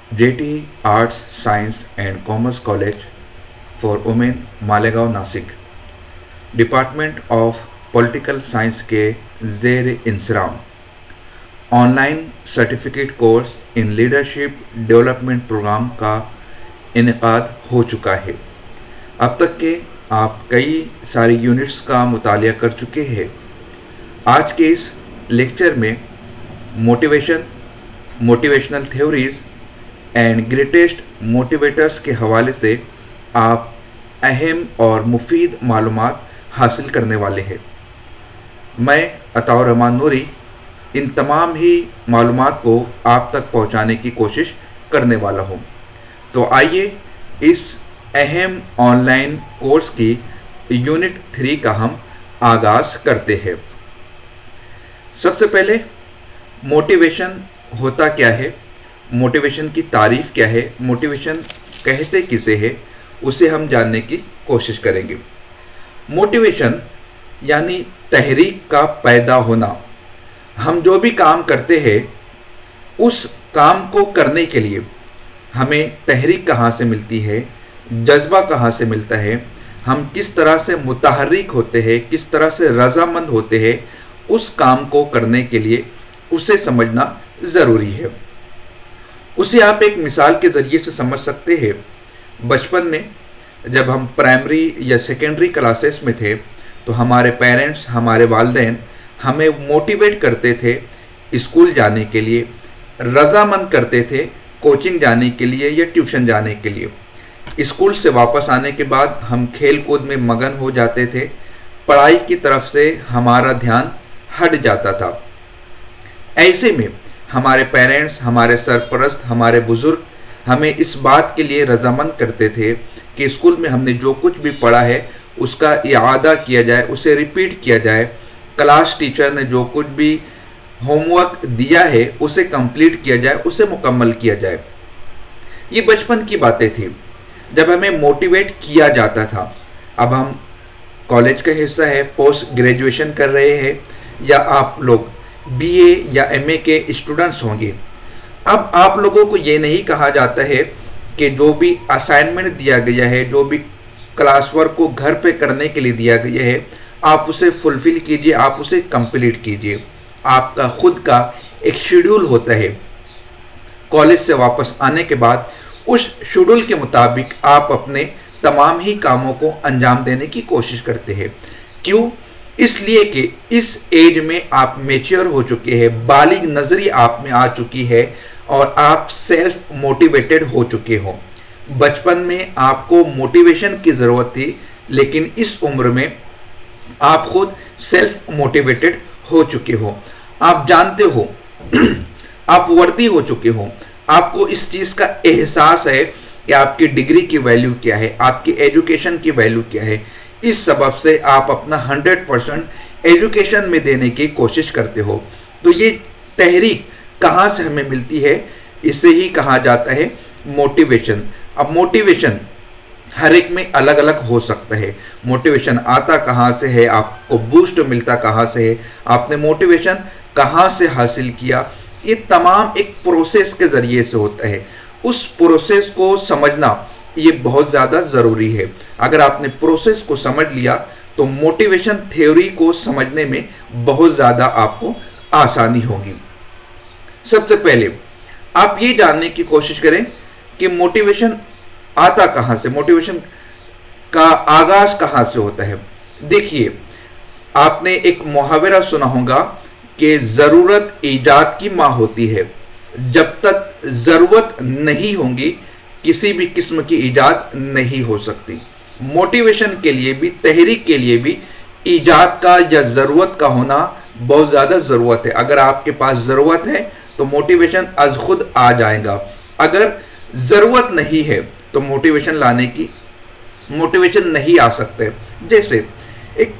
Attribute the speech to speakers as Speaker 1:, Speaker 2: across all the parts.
Speaker 1: JT arts science and commerce college for women Malegaon Nashik department of political science के ज़ेर इंसराम online certificate course in leadership development programme का इनेकाद हो चुका है। अब तक के आप कई सारी यूनिट्स का मुतालिया कर चुके हैं। आज के इस लेक्चर में motivational theories and greatest motivators के हवाले से आप अहम और मुफीद मालूमात हासिल करने वाले हैं। मैं अताउर रहमान नूरी इन तमाम ही मालूमात को आप तक पहुंचाने की कोशिश करने वाला हूं। तो आइए इस अहम ऑनलाइन कोर्स की यूनिट 3 का हम आगाज़ करते हैं। सबसे पहले मोटिवेशन होता क्या है, मोटिवेशन की तारीफ़ क्या है, मोटिवेशन कहते किसे है, उसे हम जानने की कोशिश करेंगे। मोटिवेशन यानी तहरीक का पैदा होना। हम जो भी काम करते हैं उस काम को करने के लिए हमें तहरीक कहाँ से मिलती है, जज्बा कहाँ से मिलता है, हम किस तरह से मुतहर्रिक होते हैं, किस तरह से रज़ामंद होते हैं उस काम को करने के लिए, उसे समझना ज़रूरी है। उसे आप एक मिसाल के ज़रिए से समझ सकते हैं। बचपन में जब हम प्राइमरी या सेकेंडरी क्लासेस में थे तो हमारे पेरेंट्स, हमारे वालिदैन हमें मोटिवेट करते थे स्कूल जाने के लिए, रज़ामंद करते थे कोचिंग जाने के लिए या ट्यूशन जाने के लिए। स्कूल से वापस आने के बाद हम खेल कूद में मगन हो जाते थे, पढ़ाई की तरफ से हमारा ध्यान हट जाता था। ऐसे में हमारे पेरेंट्स, हमारे सरपरस्त, हमारे बुज़ुर्ग हमें इस बात के लिए रज़ामंद करते थे कि स्कूल में हमने जो कुछ भी पढ़ा है उसका इआदा किया जाए, उसे रिपीट किया जाए। क्लास टीचर ने जो कुछ भी होमवर्क दिया है उसे कंप्लीट किया जाए, उसे मुकम्मल किया जाए। ये बचपन की बातें थी जब हमें मोटिवेट किया जाता था। अब हम कॉलेज का हिस्सा है, पोस्ट ग्रेजुएशन कर रहे हैं या आप लोग BA या MA के स्टूडेंट्स होंगे। अब आप लोगों को ये नहीं कहा जाता है कि जो भी असाइनमेंट दिया गया है, जो भी क्लास वर्क को घर पे करने के लिए दिया गया है, आप उसे फुलफ़िल कीजिए, आप उसे कंप्लीट कीजिए। आपका खुद का एक शेड्यूल होता है। कॉलेज से वापस आने के बाद उस शेड्यूल के मुताबिक आप अपने तमाम ही कामों को अंजाम देने की कोशिश करते हैं। क्यों? इसलिए कि इस एज में आप मैच्योर हो चुके हैं, बालिग नज़री आप में आ चुकी है और आप सेल्फ मोटिवेटेड हो चुके हो। बचपन में आपको मोटिवेशन की ज़रूरत थी, लेकिन इस उम्र में आप खुद सेल्फ मोटिवेटेड हो चुके हो। आप जानते हो आप वर्दी हो चुके हो। आपको इस चीज़ का एहसास है कि आपकी डिग्री की वैल्यू क्या है, आपकी एजुकेशन की वैल्यू क्या है। इस सबब से आप अपना 100% एजुकेशन में देने की कोशिश करते हो। तो ये तहरीक कहाँ से हमें मिलती है, इसे ही कहा जाता है मोटिवेशन। अब मोटिवेशन हर एक में अलग अलग हो सकता है। मोटिवेशन आता कहाँ से है, आपको बूस्ट मिलता कहाँ से है, आपने मोटिवेशन कहाँ से हासिल किया, ये तमाम एक प्रोसेस के ज़रिए से होता है। उस प्रोसेस को समझना ये बहुत ज़्यादा ज़रूरी है। अगर आपने प्रोसेस को समझ लिया तो मोटिवेशन थ्योरी को समझने में बहुत ज़्यादा आपको आसानी होगी। सबसे पहले आप ये जानने की कोशिश करें कि मोटिवेशन आता कहाँ से, मोटिवेशन का आगाज़ कहाँ से होता है। देखिए, आपने एक मुहावरा सुना होगा कि ज़रूरत ईजाद की माँ होती है। जब तक ज़रूरत नहीं होगी किसी भी किस्म की ईजाद नहीं हो सकती। मोटिवेशन के लिए भी, तहरीक के लिए भी ईजाद का या ज़रूरत का होना बहुत ज़्यादा ज़रूरत है। अगर आपके पास ज़रूरत है तो मोटिवेशन अज खुद आ जाएगा। अगर ज़रूरत नहीं है तो मोटिवेशन नहीं आ सकते। जैसे एक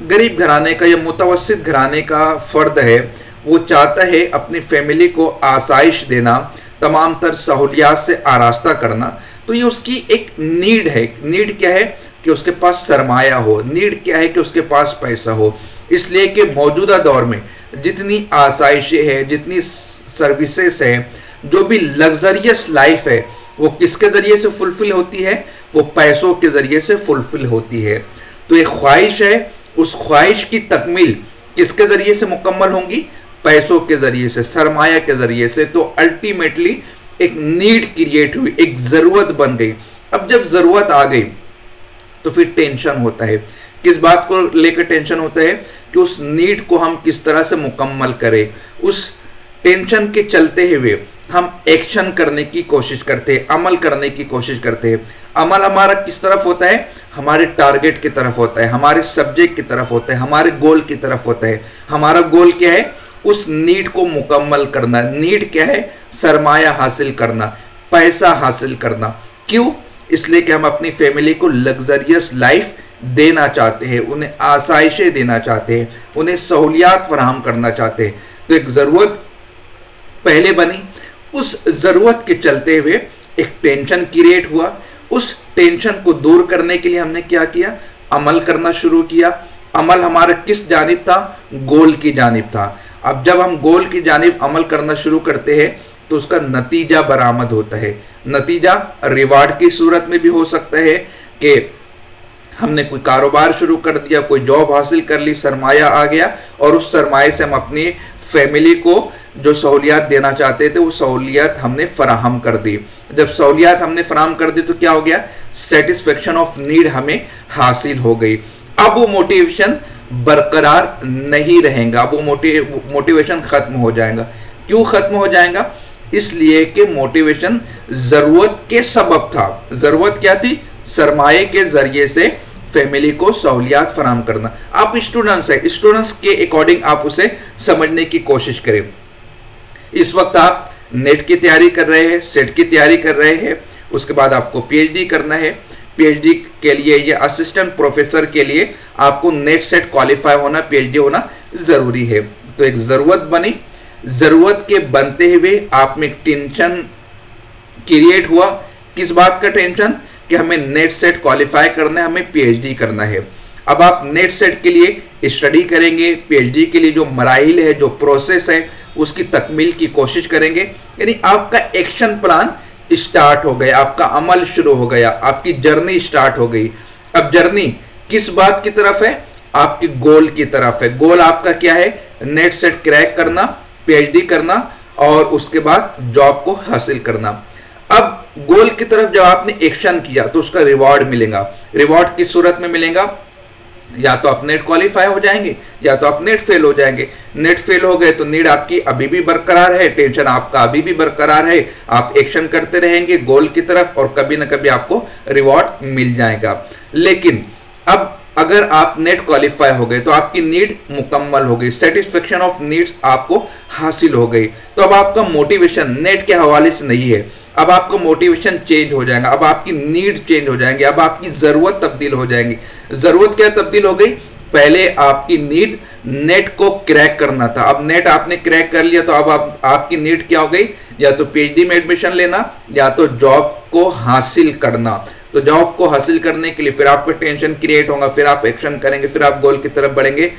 Speaker 1: गरीब घराने का या मुतवस्सित घराने का फ़र्द है, वो चाहता है अपनी फैमिली को आसाइश देना, तमाम तर सहूलियात से आरास्ता करना। तो ये उसकी एक नीड है। नीड क्या है कि उसके पास सरमाया हो, नीड क्या है कि उसके पास पैसा हो। इसलिए कि मौजूदा दौर में जितनी आसाइशें हैं, जितनी सर्विसेज हैं, जो भी लग्जरियस लाइफ है वो किसके जरिए से फुलफिल होती है? वो पैसों के जरिए से फुलफिल होती है। तो एक ख्वाहिश है, उस ख्वाहिश की तकमील किसके जरिए से मुकम्मल होंगी? पैसों के जरिए से, सरमाया के जरिए से। तो अल्टीमेटली एक नीड क्रिएट हुई, एक ज़रूरत बन गई। अब जब ज़रूरत आ गई तो फिर टेंशन होता है। किस बात को लेकर टेंशन होता है? कि उस नीड को हम किस तरह से मुकम्मल करें। उस टेंशन के चलते हुए हम एक्शन करने की कोशिश करते हैं, अमल करने की कोशिश करते हैं। अमल हमारा किस तरफ होता है? हमारे टारगेट की तरफ होता है, हमारे सब्जेक्ट की तरफ होता है, हमारे गोल की तरफ होता है। हमारा गोल क्या है? उस नीड को मुकम्मल करना। नीड क्या है? सरमाया हासिल करना, पैसा हासिल करना। क्यों? इसलिए कि हम अपनी फैमिली को लग्जरियस लाइफ देना चाहते हैं, उन्हें आसाइशें देना चाहते हैं, उन्हें सहूलियात फराहम करना चाहते हैं। तो एक ज़रूरत पहले बनी, उस ज़रूरत के चलते हुए एक टेंशन क्रिएट हुआ। उस टेंशन को दूर करने के लिए हमने क्या किया? अमल करना शुरू किया। अमल हमारा किस जानिब था? गोल की जानिब था। अब जब हम गोल की जानिब अमल करना शुरू करते हैं तो उसका नतीजा बरामद होता है। नतीजा रिवार्ड की सूरत में भी हो सकता है कि हमने कोई कारोबार शुरू कर दिया, कोई जॉब हासिल कर ली, सरमाया आ गया और उस सरमाए से हम अपनी फैमिली को जो सहूलियात देना चाहते थे वो सहूलियात हमने फराहम कर दी। जब सहूलियात हमने फराहम कर दी तो क्या हो गया? सेटिस्फेक्शन ऑफ नीड हमें हासिल हो गई। अब वो मोटिवेशन बरकरार नहीं रहेगा, अब वो मोटिवेशन खत्म हो जाएगा। क्यों खत्म हो जाएगा? इसलिए कि मोटिवेशन जरूरत के सबब था। जरूरत क्या थी? सरमाए के जरिए से फैमिली को सहूलियात फराहम करना। आप स्टूडेंट्स हैं, स्टूडेंट्स के अकॉर्डिंग आप उसे समझने की कोशिश करें। इस वक्त आप नेट की तैयारी कर रहे हैं, सेट की तैयारी कर रहे हैं, उसके बाद आपको पीएचडी करना है। पीएचडी के लिए या असिस्टेंट प्रोफेसर के लिए आपको नेट सेट क्वालिफाई होना, पीएचडी होना जरूरी है। तो एक ज़रूरत बनी, ज़रूरत के बनते हुए आप में एक टेंशन क्रिएट हुआ। किस बात का टेंशन? कि हमें नेट सेट क्वालिफाई करना है, हमें पीएचडी करना है। अब आप नेट सेट के लिए स्टडी करेंगे, पीएचडी के लिए जो मराहिल है, जो प्रोसेस है, उसकी तकमील की कोशिश करेंगे। यानी आपका एक्शन प्लान स्टार्ट हो गया, आपका अमल शुरू हो गया, आपकी जर्नी स्टार्ट हो गई। अब जर्नी किस बात की तरफ है? आपकी गोल की तरफ है। गोल आपका क्या है? नेट सेट क्रैक करना, पीएचडी करना और उसके बाद जॉब को हासिल करना। अब गोल की तरफ जब आपने एक्शन किया तो उसका रिवॉर्ड मिलेगा। रिवॉर्ड किस सूरत में मिलेगा? या तो आप नेट क्वालिफाई हो जाएंगे या तो आप नेट फेल हो जाएंगे। नेट फेल हो गए तो नीड आपकी अभी भी बरकरार है, टेंशन आपका अभी भी बरकरार है। आप एक्शन करते रहेंगे गोल की तरफ और कभी ना कभी आपको रिवॉर्ड मिल जाएगा। लेकिन अब अगर आप नेट क्वालिफाई हो गए तो आपकी नीड मुकम्मल हो गई, सेटिस्फेक्शन ऑफ नीड्स आपको हासिल हो गई। तो अब आपका मोटिवेशन नेट के हवाले से नहीं है, अब आपका मोटिवेशन चेंज हो जाएगा, अब आपकी नीड चेंज हो जाएंगे, अब आपकी ज़रूरत तब्दील हो जाएंगी। ज़रूरत क्या तब्दील हो गई? पहले आपकी नीड नेट को क्रैक करना था, अब नेट आपने क्रैक कर लिया तो अब आपकी नीड क्या हो गई? या तो पीएचडी में एडमिशन लेना या तो जॉब को हासिल करना। तो जॉब को हासिल करने के लिए फिर आपको टेंशन क्रिएट होगा, फिर आप एक्शन करेंगे, फिर आप गोल की तरफ बढ़ेंगे।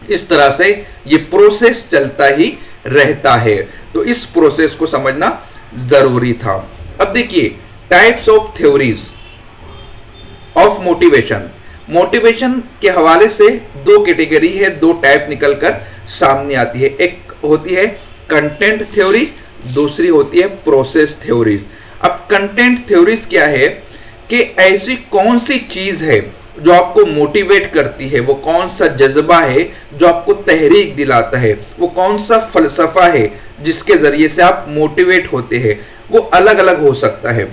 Speaker 1: इस तरह से ये प्रोसेस चलता ही रहता है। तो इस प्रोसेस को समझना जरूरी था। अब देखिए types of theories of motivation. Motivation के हवाले से दो कैटेगरी है, दो टाइप निकलकर सामने आती है। एक होती है कंटेंट थ्योरी, दूसरी होती है प्रोसेस थ्योरीज। अब कंटेंट थ्योरीज क्या है? कि ऐसी कौन सी चीज है जो आपको मोटिवेट करती है, वो कौन सा जज्बा है जो आपको तहरीक दिलाता है, वो कौन सा फलसफा है जिसके जरिए से आप मोटिवेट होते हैं। वो अलग अलग हो सकता है,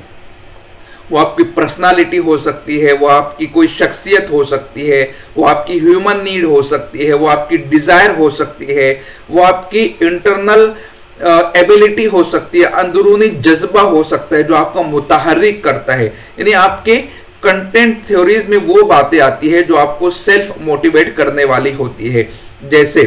Speaker 1: वो आपकी पर्सनालिटी हो सकती है, वो आपकी कोई शख्सियत हो सकती है, वो आपकी ह्यूमन नीड हो सकती है, वो आपकी डिज़ायर हो सकती है, वो आपकी इंटरनल एबिलिटी हो सकती है, अंदरूनी जज्बा हो सकता है जो आपको मुतहर्रिक करता है। यानी आपके कंटेंट थ्योरीज में वो बातें आती है जो आपको सेल्फ मोटिवेट करने वाली होती है। जैसे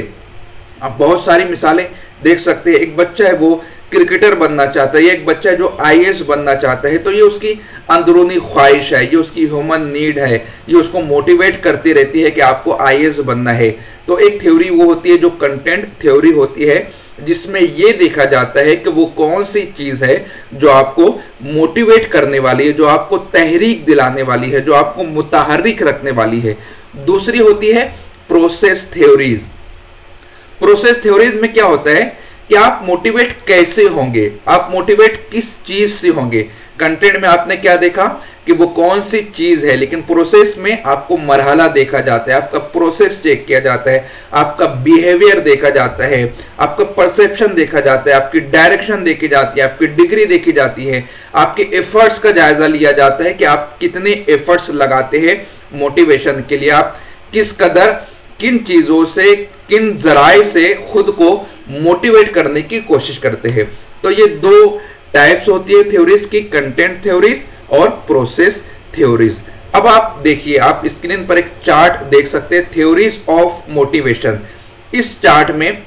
Speaker 1: आप बहुत सारी मिसालें देख सकते हैं। एक बच्चा है वो क्रिकेटर बनना चाहता है, एक बच्चा है जो आईएएस बनना चाहता है, तो ये उसकी अंदरूनी ख्वाहिश है, ये उसकी ह्यूमन नीड है, ये उसको मोटिवेट करती रहती है कि आपको आईएएस बनना है। तो एक थ्योरी वो होती है जो कंटेंट थ्योरी होती है, जिसमें ये देखा जाता है कि वो कौन सी चीज है जो आपको मोटिवेट करने वाली है, जो आपको तहरीक दिलाने वाली है, जो आपको मुतहर्रिक रखने वाली है। दूसरी होती है प्रोसेस थ्योरीज। प्रोसेस थ्योरीज में क्या होता है कि आप मोटिवेट कैसे होंगे, आप मोटिवेट किस चीज से होंगे। कंटेंट में आपने क्या देखा कि वो कौन सी चीज है, लेकिन प्रोसेस में आपको मरहला देखा जाता है, आपका प्रोसेस चेक किया जाता है, आपका बिहेवियर देखा जाता है, आपका परसेप्शन देखा जाता है, आपकी डायरेक्शन देखी जाती है, आपकी डिग्री देखी जाती है, आपके एफर्ट्स का जायजा लिया जाता है कि आप कितने एफर्ट्स लगाते हैं मोटिवेशन के लिए, आप किस कदर किन चीजों से, किन जराए से खुद को मोटिवेट करने की कोशिश करते हैं। तो ये दो टाइप्स होती है थ्योरीज की, कंटेंट थ्योरीज और प्रोसेस थ्योरीज। अब आप देखिए, आप स्क्रीन पर एक चार्ट देख सकते हैं, थ्योरीज ऑफ मोटिवेशन। इस चार्ट में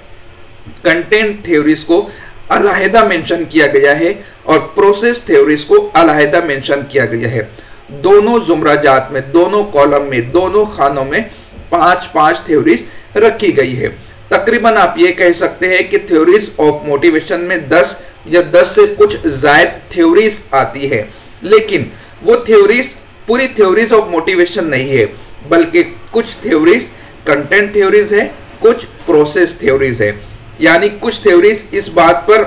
Speaker 1: कंटेंट थ्योरीज को अलहदा मेंशन किया गया है और प्रोसेस थ्योरीज को अलहदा मेंशन किया गया है। दोनों जुमराजात में, दोनों कॉलम में, दोनों खानों में 5-5 थ्योरीज रखी गई है। तकरीबन आप ये कह सकते हैं कि थ्योरीज ऑफ मोटिवेशन में 10 या 10 से कुछ जायद थ्योरीज आती है, लेकिन वो थ्योरीज पूरी थ्योरीज ऑफ मोटिवेशन नहीं है, बल्कि कुछ थ्योरीज कंटेंट थ्योरीज है, कुछ प्रोसेस थ्योरीज है। यानी कुछ थ्योरीज इस बात पर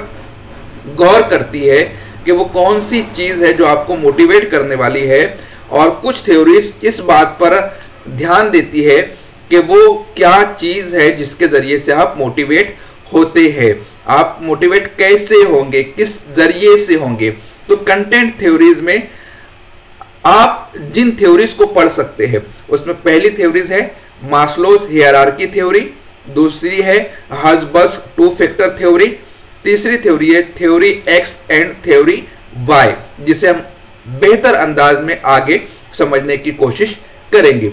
Speaker 1: गौर करती है कि वो कौन सी चीज है जो आपको मोटिवेट करने वाली है, और कुछ थ्योरीज इस बात पर ध्यान देती है कि वो क्या चीज है जिसके जरिए से आप मोटिवेट होते हैं, आप मोटिवेट कैसे होंगे, किस जरिए से होंगे। तो कंटेंट थ्योरीज में आप जिन थ्योरीज को पढ़ सकते हैं उसमें पहली थ्योरीज है मास्लोज हियरार्की थ्योरी, दूसरी है हर्ट्जबर्ग 2 फैक्टर थ्योरी, तीसरी थ्योरी है theory X and theory Y, जिसे हम बेहतर अंदाज में आगे समझने की कोशिश करेंगे।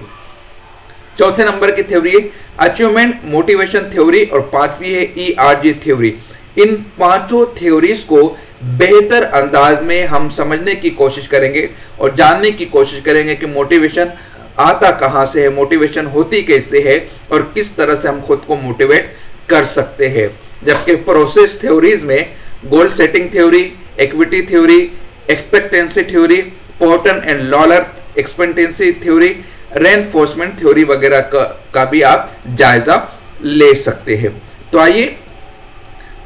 Speaker 1: चौथे नंबर की थ्योरी है अचीवमेंट मोटिवेशन थ्योरी और पांचवी है ERG थ्योरी। इन पांचों थ्योरीज को बेहतर अंदाज में हम समझने की कोशिश करेंगे और जानने की कोशिश करेंगे कि मोटिवेशन आता कहां से है, मोटिवेशन होती कैसे है और किस तरह से हम खुद को मोटिवेट कर सकते हैं। जबकि प्रोसेस थ्योरीज में goal setting theory, equity theory, expectancy theory, Porter and Lawler expectancy theory, reinforcement theory वगैरह का भी आप जायजा ले सकते हैं। तो आइए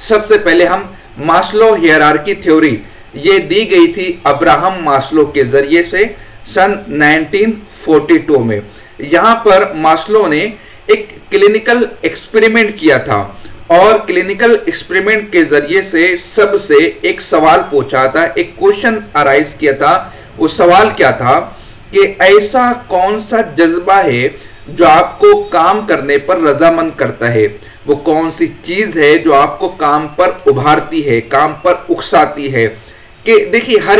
Speaker 1: सबसे पहले हम मास्लो हियरार्की थ्योरी, ये दी गई थी अब्राहम मास्लो के जरिए से सन 1942 में। यहां पर मास्लो ने एक क्लिनिकल एक्सपेरिमेंट किया था और क्लिनिकल एक्सपेरिमेंट के जरिए से सबसे एक सवाल पूछा था, एक क्वेश्चन अराइज किया था। वो सवाल क्या था कि ऐसा कौन सा जज्बा है जो आपको काम करने पर रजामंद करता है, वो कौन सी चीज है जो आपको काम पर उभारती है, काम पर उकसाती है। कि देखिए हर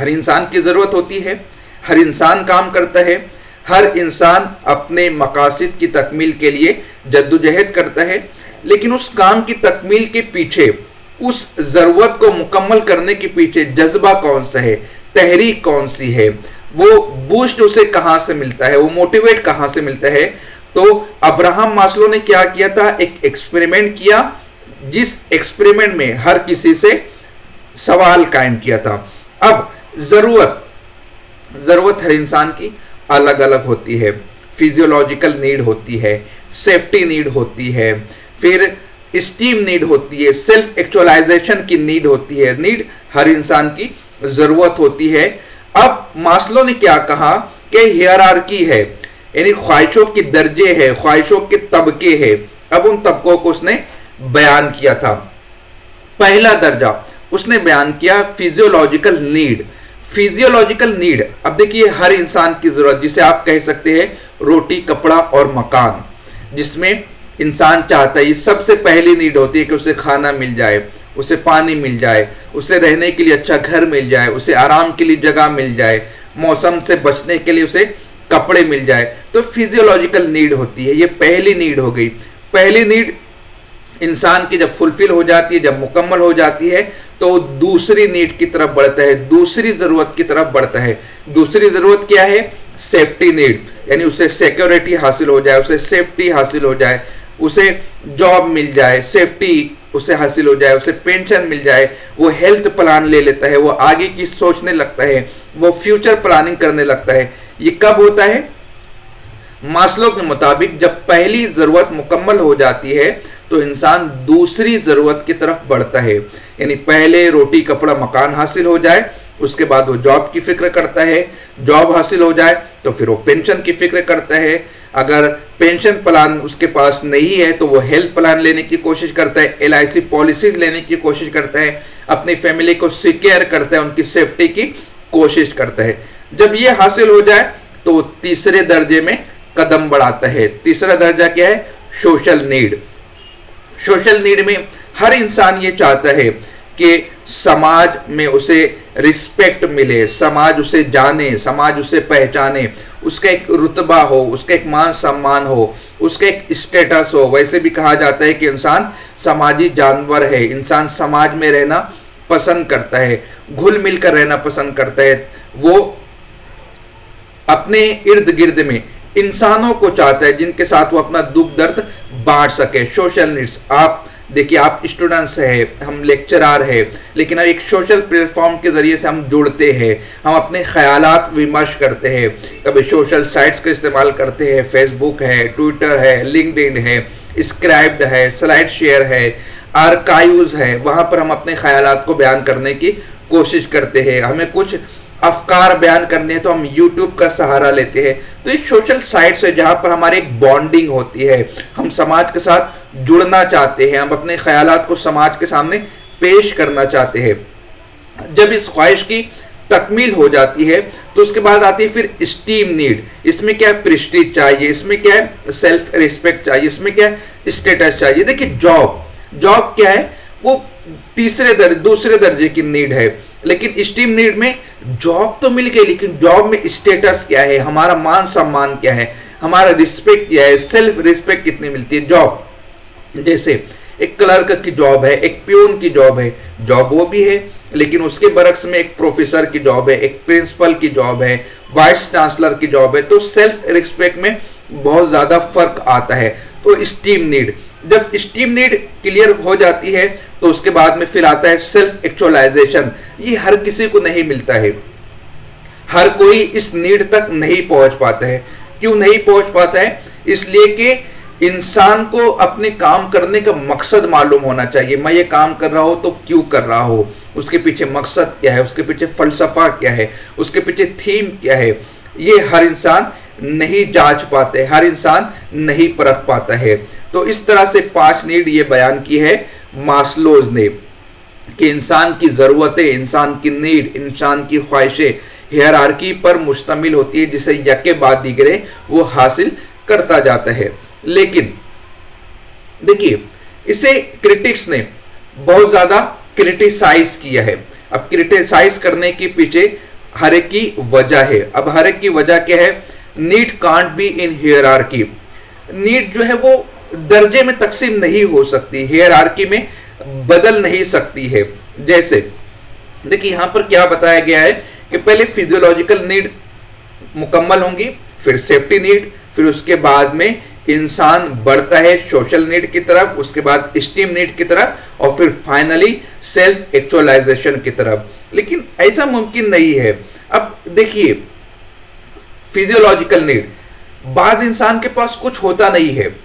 Speaker 1: इंसान की जरूरत होती है, हर इंसान काम करता है, हर इंसान अपने मकासद की तकमील के लिए जद्दोजहद करता है, लेकिन उस काम की तकमील के पीछे, उस जरूरत को मुकम्मल करने के पीछे जज्बा कौन सा है, तहरीक कौन सी है, वो बूस्ट उसे कहां से मिलता है, वो मोटिवेट कहां से मिलता है। तो अब्राहम मास्लो ने क्या किया था, एक एक्सपेरिमेंट किया, जिस एक्सपेरिमेंट में हर किसी से सवाल कायम किया था। अब जरूरत हर इंसान की अलग अलग होती है, फिजियोलॉजिकल नीड होती है, सेफ्टी नीड होती है, फिर स्टीम नीड होती है, सेल्फ एक्चुअलाइजेशन की नीड होती है, नीड हर इंसान की जरूरत होती है। अब मास्लो ने क्या कहा कि हियरार्की है, यानी ख्वाहिशों के दर्जे है, ख्वाहिशों के तबके है। अब उन तबकों को उसने बयान किया था। पहला दर्जा उसने बयान किया फिजियोलॉजिकल नीड। फिजियोलॉजिकल नीड, अब देखिए हर इंसान की जरूरत, जिसे आप कह सकते हैं रोटी, कपड़ा और मकान, जिसमें इंसान चाहता है, ये सबसे पहली नीड होती है कि उसे खाना मिल जाए, उसे पानी मिल जाए, उसे रहने के लिए अच्छा घर मिल जाए, उसे आराम के लिए जगह मिल जाए, मौसम से बचने के लिए उसे कपड़े मिल जाए। तो फिजियोलॉजिकल नीड होती है, ये पहली नीड हो गई। पहली नीड इंसान की जब फुलफिल हो जाती है, जब मुकम्मल हो जाती है, तो दूसरी नीड की तरफ बढ़ता है, दूसरी जरूरत की तरफ बढ़ता है। दूसरी जरूरत क्या है, सेफ्टी नीड, यानी उसे सिक्योरिटी हासिल हो जाए, उसे सेफ्टी हासिल हो जाए, उसे जॉब मिल जाए, सेफ्टी उसे हासिल हो जाए, उसे पेंशन मिल जाए, वो हेल्थ प्लान ले लेता है, वो आगे की सोचने लगता है, वो फ्यूचर प्लानिंग करने लगता है। ये कब होता है? मास्लो के मुताबिक जब पहली जरूरत मुकम्मल हो जाती है तो इंसान दूसरी जरूरत की तरफ बढ़ता है। यानी पहले रोटी कपड़ा मकान हासिल हो जाए, उसके बाद वो जॉब की फिक्र करता है, जॉब हासिल हो जाए तो फिर वो पेंशन की फिक्र करता है, अगर पेंशन प्लान उसके पास नहीं है तो वो हेल्थ प्लान लेने की कोशिश करता है, LIC पॉलिसीज लेने की कोशिश करता है, अपनी फैमिली को सिक्योर करता है, उनकी सेफ्टी की कोशिश करता है। जब ये हासिल हो जाए तो तीसरे दर्जे में कदम बढ़ाता है। तीसरा दर्जा क्या है? Social need. सोशल नीड में हर इंसान ये चाहता है कि समाज में उसे रिस्पेक्ट मिले, समाज उसे जाने, समाज उसे पहचाने, उसका एक रुतबा हो, उसका एक मान सम्मान हो, उसका एक स्टेटस हो। वैसे भी कहा जाता है कि इंसान समाजी जानवर है, इंसान समाज में रहना पसंद करता है, घुल मिल कर रहना पसंद करता है। वो अपने इर्द गिर्द में इंसानों को चाहता है जिनके साथ वो अपना दुख दर्द बांट सके। सोशल नीड्स, आप देखिए, आप स्टूडेंट्स है, हम लेक्चरार है, लेकिन अब एक सोशल प्लेटफॉर्म के जरिए से हम जुड़ते हैं, हम अपने ख्यालात विमर्श करते हैं, कभी सोशल साइट्स का इस्तेमाल करते हैं, फेसबुक है, ट्विटर है, लिंक्डइन है, स्क्राइब्ड है, स्लाइड शेयर है, आर्काइव्स है, वहाँ पर हम अपने ख्यालात को बयान करने की कोशिश करते हैं। हमें कुछ अफकार बयान करने हैं तो हम YouTube का सहारा लेते हैं। तो ये सोशल साइट्स है जहाँ पर हमारी एक बॉन्डिंग होती है, हम समाज के साथ जुड़ना चाहते हैं, हम अपने ख्यालात को समाज के सामने पेश करना चाहते हैं। जब इस ख्वाहिश की तकमील हो जाती है तो उसके बाद आती है फिर स्टीम नीड। इसमें क्या है? प्रेस्टीज चाहिए, इसमें क्या है? सेल्फ रिस्पेक्ट चाहिए, इसमें क्या है? स्टेटस चाहिए। देखिए, जॉब क्या है? वो दूसरे दर्जे की नीड है। लेकिन स्टीम नीड में जॉब तो मिल गई, लेकिन जॉब में स्टेटस क्या है, हमारा मान सम्मान क्या है, हमारा रिस्पेक्ट क्या है, सेल्फ रिस्पेक्ट कितनी मिलती है। जॉब जैसे एक क्लर्क की जॉब है, एक प्यून की जॉब है, जॉब वो भी है, लेकिन उसके बरक्स में एक प्रोफेसर की जॉब है, एक प्रिंसिपल की जॉब है, वाइस चांसलर की जॉब है। तो सेल्फ रिस्पेक्ट में बहुत ज्यादा फर्क आता है। तो स्टीम नीड, जब स्टीम नीड क्लियर हो जाती है तो उसके बाद में फिर आता है सेल्फ एक्चुअलाइजेशन। ये हर किसी को नहीं मिलता है, हर कोई इस नीड तक नहीं पहुंच पाता है। क्यों नहीं पहुंच पाता है? इसलिए कि इंसान को अपने काम करने का मकसद मालूम होना चाहिए। मैं ये काम कर रहा हूं तो क्यों कर रहा हूं, उसके पीछे मकसद क्या है, उसके पीछे फलसफा क्या है, उसके पीछे थीम क्या है, ये हर इंसान नहीं जांच पाते, हर इंसान नहीं परख पाता है। तो इस तरह से 5 नीड ये बयान की है मास्लोज ने कि इंसान की ज़रूरतें, इंसान की नीड, इंसान की ख्वाहिशें हियरार्की पर मुश्तमिल होती है, जिसे यके बाद दीगरे वो हासिल करता जाता है। लेकिन देखिए, इसे क्रिटिक्स ने बहुत ज़्यादा क्रिटिसाइज किया है। अब क्रिटिसाइज करने के पीछे हर एक की वजह है। अब हर एक की वजह क्या है? Need can't be in hierarchy. Need जो है वो दर्जे में तकसीम नहीं हो सकती, हियरार्की में बदल नहीं सकती है। जैसे देखिए, यहाँ पर क्या बताया गया है कि पहले फिजियोलॉजिकल नीड मुकम्मल होंगी, फिर सेफ्टी नीड, फिर उसके बाद में इंसान बढ़ता है सोशल नीड की तरफ, उसके बाद स्टीम नीड की तरफ, और फिर फाइनली सेल्फ एक्चुअलाइजेशन की तरफ। लेकिन ऐसा मुमकिन नहीं है। अब देखिए, फिजियोलॉजिकल नीड, बाज इंसान के पास कुछ होता नहीं है,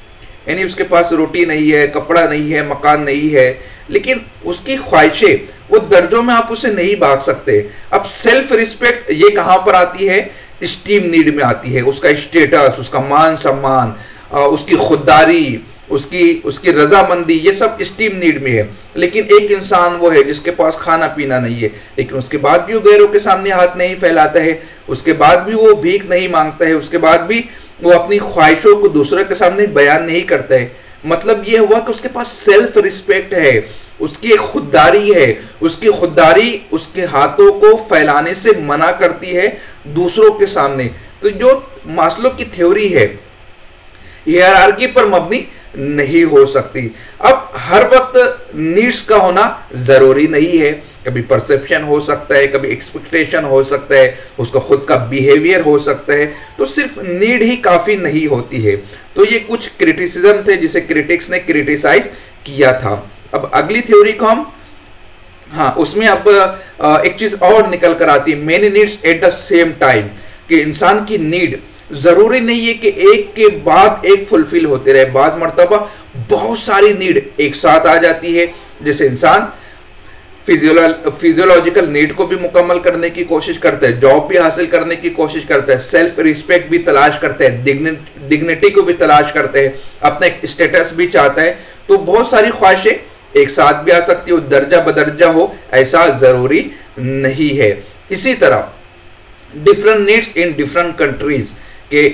Speaker 1: यानी उसके पास रोटी नहीं है, कपड़ा नहीं है, मकान नहीं है, लेकिन उसकी ख्वाहिशें, वो दर्जों में आप उसे नहीं भाग सकते। अब सेल्फ रिस्पेक्ट ये कहाँ पर आती है? स्टीम नीड में आती है। उसका स्टेटस, उसका मान सम्मान, उसकी खुददारी, उसकी रजामंदी, ये सब स्टीम नीड में है। लेकिन एक इंसान वो है जिसके पास खाना पीना नहीं है, लेकिन उसके बाद भी वो गैरों के सामने हाथ नहीं फैलाता है, उसके बाद भी वो भीख नहीं मांगता है, उसके बाद भी वो अपनी ख्वाहिशों को दूसरे के सामने बयान नहीं करता है। मतलब ये हुआ कि उसके पास सेल्फ रिस्पेक्ट है, उसकी एक खुददारी है। उसकी खुददारी उसके हाथों को फैलाने से मना करती है दूसरों के सामने। तो जो मास्लो की थ्योरी है हियरार्की पर मबनी, नहीं हो सकती। अब हर वक्त नीड्स का होना जरूरी नहीं है, कभी परसेप्शन हो सकता है, कभी एक्सपेक्टेशन हो सकता है, उसका खुद का बिहेवियर हो सकता है, तो सिर्फ नीड ही काफी नहीं होती है। तो ये कुछ क्रिटिसिज्म थे जिसे क्रिटिक्स ने क्रिटिसाइज किया था। अब अगली थ्योरी को हम, हाँ, उसमें अब एक चीज और निकल कर आती है, many needs at the same time, कि इंसान की नीड जरूरी नहीं है कि एक के बाद एक फुलफिल होते रहे, बाद मर्तबा बहुत सारी नीड एक साथ आ जाती है। जैसे इंसान फिजियोलॉजिकल नीड को भी मुकम्मल करने की कोशिश करता है, जॉब भी हासिल करने की कोशिश करता है, सेल्फ रिस्पेक्ट भी तलाश करता है, डिग्निटी को भी तलाश करते हैं, अपना एक स्टेटस भी चाहता है। तो बहुत सारी ख्वाहिशें एक साथ भी आ सकती हो, दर्जा बदर्जा हो, ऐसा जरूरी नहीं है। इसी तरह different needs in different countries के,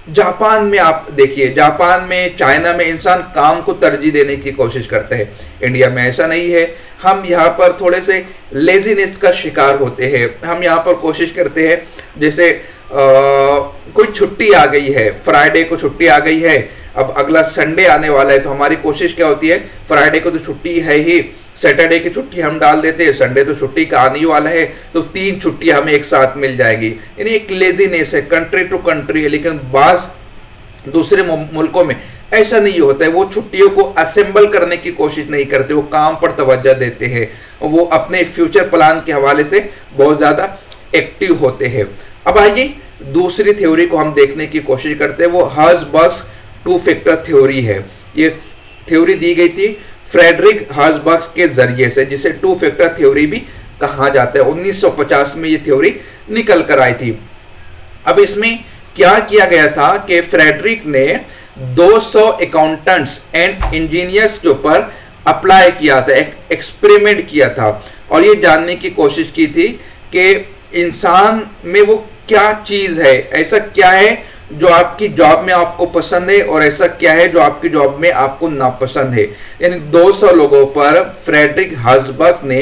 Speaker 1: जापान में आप देखिए, जापान में, चाइना में इंसान काम को तरजीह देने की कोशिश करते हैं, इंडिया में ऐसा नहीं है। हम यहाँ पर थोड़े से लेजीनेस का शिकार होते हैं। हम यहाँ पर कोशिश करते हैं, जैसे कोई छुट्टी आ गई है, फ्राइडे को छुट्टी आ गई है, अब अगला संडे आने वाला है, तो हमारी कोशिश क्या होती है, फ्राइडे को तो छुट्टी है ही, सैटरडे की छुट्टी हम डाल देते हैं, संडे तो छुट्टी का आने वाला है, तो 3 छुट्टियां हमें एक साथ मिल जाएगी। यानी एक लेजीनेस है, कंट्री टू कंट्री है। लेकिन बाज दूसरे मुल्कों में ऐसा नहीं होता है, वो छुट्टियों को असेंबल करने की कोशिश नहीं करते, वो काम पर तवज्जो देते हैं, वो अपने फ्यूचर प्लान के हवाले से बहुत ज़्यादा एक्टिव होते हैं। अब आइए दूसरी थ्योरी को हम देखने की कोशिश करते हैं, वो हर्ज़बर्ग 2 फैक्टर थ्योरी है। ये थ्योरी दी गई थी फ्रेडरिक हर्ज़बर्ग के जरिए से, जिसे 2 फैक्टर थ्योरी भी कहा जाता है। 1950 में ये थ्योरी निकल कर आई थी। अब इसमें क्या किया गया था कि फ्रेडरिक ने 200 अकाउंटेंट्स एंड इंजीनियर्स के ऊपर अप्लाई किया था, एक एक्सपेरिमेंट किया था, और ये जानने की कोशिश की थी कि इंसान में वो क्या चीज़ है, ऐसा क्या है जो आपकी जॉब में आपको पसंद है, और ऐसा क्या है जो आपकी जॉब में आपको नापसंद है। यानी 200 लोगों पर फ्रेडरिक हर्ज़बर्ग ने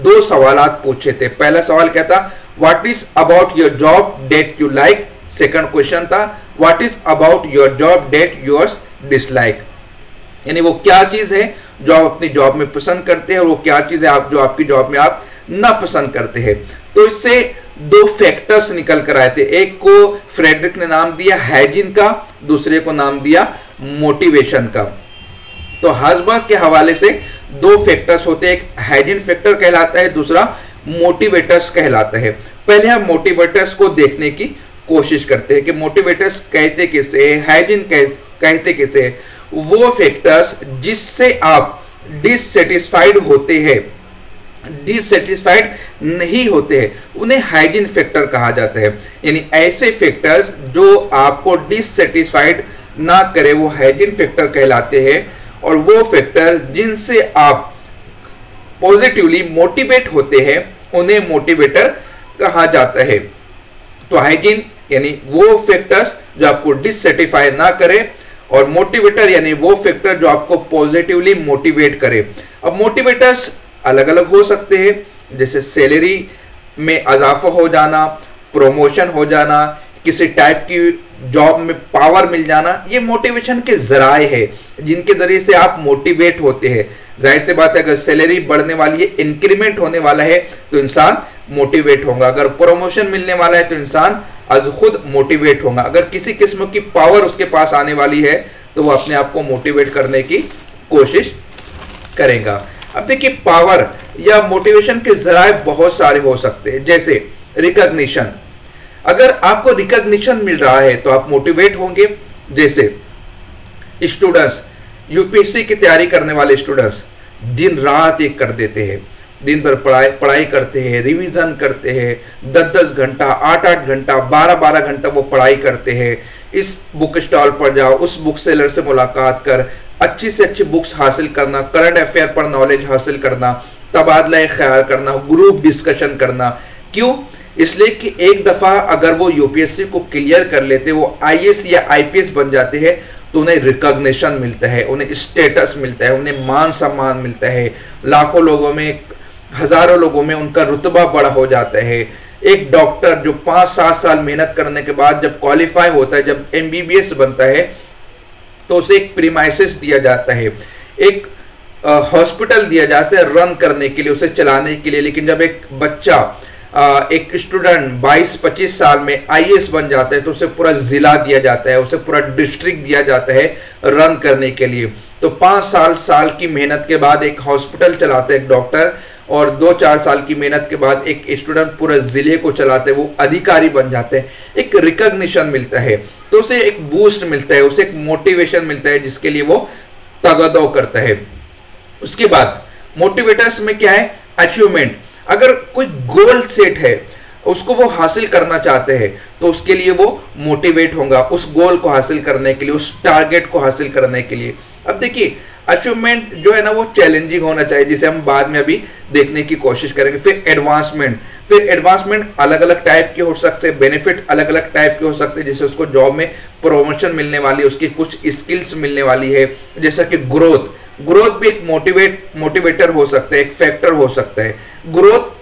Speaker 1: 2 सवालात पूछे थे। पहला सवाल क्या था, what is about your job that you like. Second question था, what is about your job that yours dislike. यानी वो क्या चीज है जो आप अपनी जॉब में पसंद करते हैं, और वो क्या चीज है जो आपकी जॉब में आप नापसंद करते हैं। तो इससे 2 फैक्टर्स निकल कर आए थे। एक को फ्रेडरिक ने नाम दिया हाइजीन का, दूसरे को नाम दिया मोटिवेशन का। तो हर्ज़बर्ग के हवाले से 2 फैक्टर्स होते हैं, एक हाइजीन फैक्टर कहलाता है, दूसरा मोटिवेटर्स कहलाता है। पहले हम मोटिवेटर्स को देखने की कोशिश करते हैं कि मोटिवेटर्स कहते किसे, हाइजीन कहते किसे। वो फैक्टर्स जिससे आप डिससेटिस्फाइड होते हैं, डिससेटिस्फाइड नहीं होते हैं, उन्हें हाइजीन फैक्टर कहा जाता है। यानी ऐसे फैक्टर्स जो आपको डिससेटिस्फाइड ना करे वो हाइजीन फैक्टर कहलाते हैं, और वो फैक्टर जिनसे आप पॉजिटिवली मोटिवेट होते हैं उन्हें मोटिवेटर कहा जाता है। तो हाइजीन यानी वो फैक्टर्स जो आपको डिससेटिस्फाई ना करे, और मोटिवेटर यानी वो फैक्टर जो आपको पॉजिटिवली मोटिवेट करे। अब मोटिवेटर्स अलग अलग हो सकते हैं, जैसे सैलरी में इजाफा हो जाना, प्रमोशन हो जाना, किसी टाइप की जॉब में पावर मिल जाना, ये मोटिवेशन के जराए हैं जिनके जरिए से आप मोटिवेट होते हैं। जाहिर सी बात है, अगर सैलरी बढ़ने वाली है, इंक्रीमेंट होने वाला है, तो इंसान मोटिवेट होगा। अगर प्रमोशन मिलने वाला है तो इंसान आज खुद मोटिवेट होगा। अगर किसी किस्म की पावर उसके पास आने वाली है तो वो अपने आप को मोटिवेट करने की कोशिश करेगा। अब देखिए, पावर या मोटिवेशन के जराए बहुत सारे हो सकते हैं, जैसे रिकॉग्निशन। अगर आपको रिकॉग्निशन मिल रहा है तो आप मोटिवेट होंगे। जैसे स्टूडेंट्स, यूपीएससी की तैयारी करने वाले स्टूडेंट्स दिन रात एक कर देते हैं, दिन भर पढ़ाई करते हैं, रिवीजन करते हैं, 10-10 घंटा, 8-8 घंटा, 12-12 घंटा वो पढ़ाई करते हैं। इस बुक स्टॉल पर जाओ, उस बुक सेलर से मुलाकात कर, अच्छी से अच्छी बुक्स हासिल करना, करंट अफेयर पर नॉलेज हासिल करना, तबादला ख्याल करना, ग्रुप डिस्कशन करना। क्यों? इसलिए कि एक दफ़ा अगर वो यूपीएससी को क्लियर कर लेते, वो आईएएस या आईपीएस बन जाते हैं, तो उन्हें रिकॉग्निशन मिलता है, उन्हें स्टेटस मिलता है, उन्हें मान सम्मान मिलता है। लाखों लोगों में, हजारों लोगों में उनका रुतबा बड़ा हो जाता है। एक डॉक्टर जो 5-7 साल मेहनत करने के बाद जब क्वालिफाई होता है, जब एमबीबीएस बनता है, तो उसे एक प्रीमाइसिस दिया जाता है, एक हॉस्पिटल दिया जाता है रन करने के लिए, उसे चलाने के लिए। लेकिन जब एक बच्चा एक स्टूडेंट 22-25 साल में आईएएस बन जाता है तो उसे पूरा जिला दिया जाता है, उसे पूरा डिस्ट्रिक्ट दिया जाता है रन करने के लिए। तो 5 साल की मेहनत के बाद एक हॉस्पिटल चलाता है एक डॉक्टर, और 2-4 साल की मेहनत के बाद एक स्टूडेंट पूरे जिले को चलाते हैं, वो अधिकारी बन जाते हैं। एक रिकॉग्निशन मिलता है, तो उसे एक बूस्ट मिलता है, उसे एक मोटिवेशन मिलता है जिसके लिए वो तगदो करता है। उसके बाद मोटिवेटर्स में क्या है, अचीवमेंट। अगर कोई गोल सेट है, उसको वो हासिल करना चाहते हैं, तो उसके लिए वो मोटिवेट होगा उस गोल को हासिल करने के लिए, उस टारगेट को हासिल करने के लिए। अब देखिए अचीवमेंट जो है ना वो चैलेंजिंग होना चाहिए, जिसे हम बाद में अभी देखने की कोशिश करेंगे। फिर एडवांसमेंट अलग अलग टाइप के हो सकते हैं, बेनिफिट अलग अलग टाइप के हो सकते हैं, जैसे उसको जॉब में प्रमोशन मिलने वाली है, उसकी कुछ स्किल्स मिलने वाली है। जैसा कि ग्रोथ भी एक मोटिवेटर हो सकता है, एक फैक्टर हो सकता है। ग्रोथ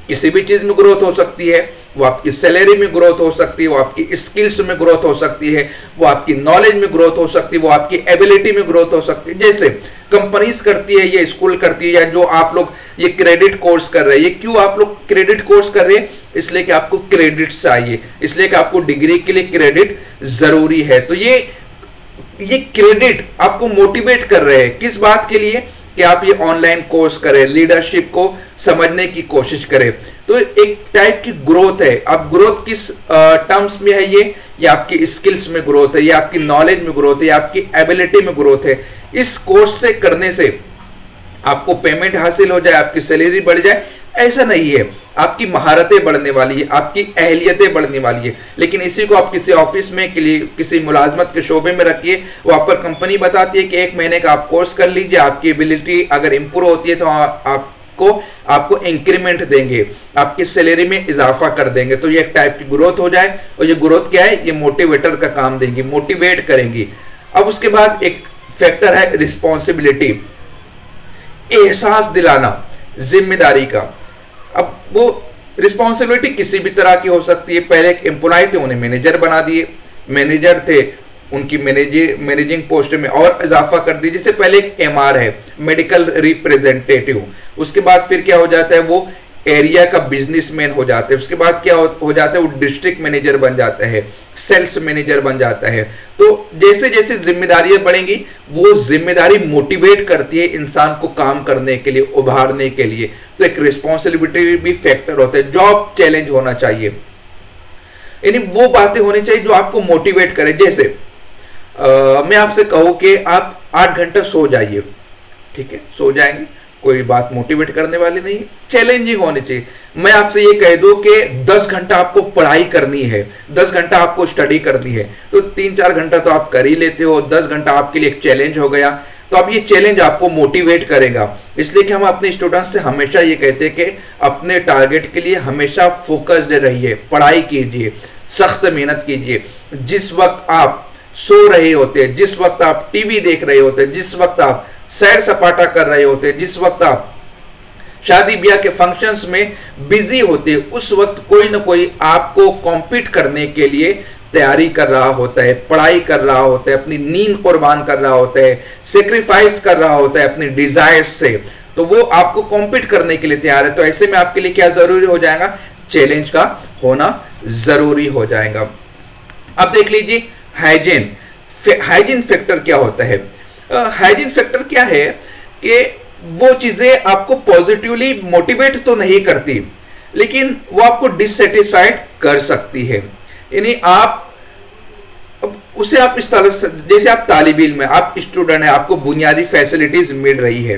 Speaker 1: किसी भी चीज में ग्रोथ हो सकती है, वो आपकी सैलरी में ग्रोथ हो सकती है, वो आपकी स्किल्स में ग्रोथ हो सकती है, वो आपकी नॉलेज में ग्रोथ हो सकती है, वो आपकी एबिलिटी में ग्रोथ हो सकती है। जैसे कंपनीज करती है, ये स्कूल करती है, या जो आप लोग ये क्रेडिट कोर्स कर रहे हैं, ये क्यों आप लोग क्रेडिट कोर्स कर रहे हैं? इसलिए कि आपको क्रेडिट चाहिए, इसलिए कि आपको डिग्री के लिए क्रेडिट जरूरी है। तो ये क्रेडिट आपको मोटिवेट कर रहे हैं किस बात के लिए, कि आप ये ऑनलाइन कोर्स करें, लीडरशिप को समझने की कोशिश करें। तो एक टाइप की ग्रोथ है। अब ग्रोथ किस टर्म्स में है, ये आपकी स्किल्स में ग्रोथ है, या आपकी नॉलेज में ग्रोथ है, या आपकी एबिलिटी में ग्रोथ है। इस कोर्स से करने से आपको पेमेंट हासिल हो जाए, आपकी सैलरी बढ़ जाए, ऐसा नहीं है। आपकी महारतें बढ़ने वाली है, आपकी अहलियतें बढ़ने वाली है। लेकिन इसी को आप किसी ऑफिस में के लिए, किसी मुलाजमत के शोबे में रखिए, वहां पर कंपनी बताती है कि 1 महीने का आप कोर्स कर लीजिए, आपकी एबिलिटी अगर इंप्रूव होती है तो आपको इंक्रीमेंट देंगे, आपकी सैलरी में इजाफा कर देंगे। तो ये एक टाइप की ग्रोथ हो जाए, और ये ग्रोथ क्या है, ये मोटिवेटर का काम देंगी, मोटिवेट करेंगी। अब उसके बाद एक फैक्टर है रिस्पॉन्सिबिलिटी, एहसास दिलाना जिम्मेदारी का। अब वो रिस्पॉन्सिबिलिटी किसी भी तरह की हो सकती है। पहले एक एम्प्लॉय थे, उन्हें मैनेजर बना दिए, मैनेजर थे, उनकी मैनेजिंग पोस्ट में और इजाफा कर दिया। जैसे पहले एक एमआर है, मेडिकल रिप्रेजेंटेटिव, उसके बाद फिर क्या हो जाता है, वो एरिया का बिजनेसमैन हो जाते हैं। उसके बाद क्या हो जाता है, वो डिस्ट्रिक्ट मैनेजर बन जाता है, सेल्स मैनेजर बन जाता है। तो जैसे जैसे जिम्मेदारियां बढ़ेंगी, वो जिम्मेदारी मोटिवेट करती है इंसान को काम करने के लिए, उभारने के लिए। तो एक रिस्पॉन्सिबिलिटी भी फैक्टर होता है। जॉब चैलेंज होना चाहिए, यानी वो बातें होनी चाहिए जो आपको मोटिवेट करे। जैसे मैं आपसे कहूं कि आप 8 घंटा सो जाइए, ठीक है, सो जाएंगे, कोई बात मोटिवेट करने वाली नहीं, चैलेंजिंग होनी चाहिए। मैं आपसे ये कह दूं कि 10 घंटा आपको पढ़ाई करनी है, 10 घंटा आपको स्टडी करनी है, तो 3-4 घंटा तो आप कर ही लेते हो, 10 घंटा आपके लिए एक चैलेंज हो गया। तो अब ये चैलेंज आपको मोटिवेट करेगा। इसलिए कि हम अपने स्टूडेंट्स से हमेशा ये कहते हैं कि अपने टारगेट के लिए हमेशा फोकस्ड रहिए, पढ़ाई कीजिए, सख्त मेहनत कीजिए। जिस वक्त आप सो रहे होते हैं, जिस वक्त आप टीवी देख रहे होते हैं, जिस वक्त आप सैर सपाटा कर रहे होते हैं, जिस वक्त आप शादी ब्याह के फंक्शंस में बिजी होते हैं, उस वक्त कोई ना कोई आपको कॉम्पीट करने के लिए तैयारी कर रहा होता है, पढ़ाई कर रहा होता है, अपनी नींद कुर्बान कर रहा होता है, सेक्रीफाइस कर रहा होता है अपनी डिजायर्स से। तो वो आपको कॉम्पीट करने के लिए तैयार है। तो ऐसे में आपके लिए क्या जरूरी हो जाएगा, चैलेंज का होना जरूरी हो जाएगा। अब देख लीजिए हाइजीन फैक्टर क्या होता है। हाइजीन फैक्टर क्या है कि वो चीजें आपको पॉजिटिवली मोटिवेट तो नहीं करती, लेकिन वो आपको डिससेटिस्फाइड कर सकती है। यानी आप उसे आप इस तरह से, जैसे आप तालिब इल्म है, आप स्टूडेंट है, आपको बुनियादी फैसिलिटीज मिल रही है,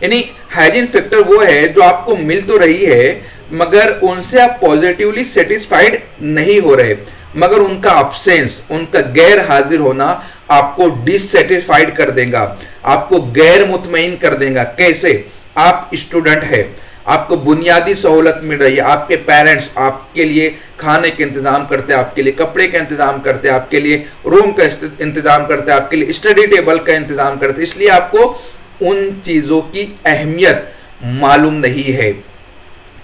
Speaker 1: यानी हाइजीन फैक्टर वो है जो आपको मिल तो रही है मगर उनसे आप पॉजिटिवली सेटिस्फाइड नहीं हो रहे, मगर उनका अब्सेंस, उनका गैर हाजिर होना आपको डिससेटिस्फाइड कर देगा, आपको गैर मुतमईन कर देगा। कैसे? आप स्टूडेंट है, आपको बुनियादी सहूलत मिल रही है, आपके पेरेंट्स आपके लिए खाने के इंतजाम करते हैं, आपके लिए कपड़े का इंतजाम करते हैं, आपके लिए रूम का इंतजाम करते हैं, आपके लिए स्टडी टेबल का इंतजाम करते हैं, इसलिए आपको उन चीज़ों की अहमियत मालूम नहीं है,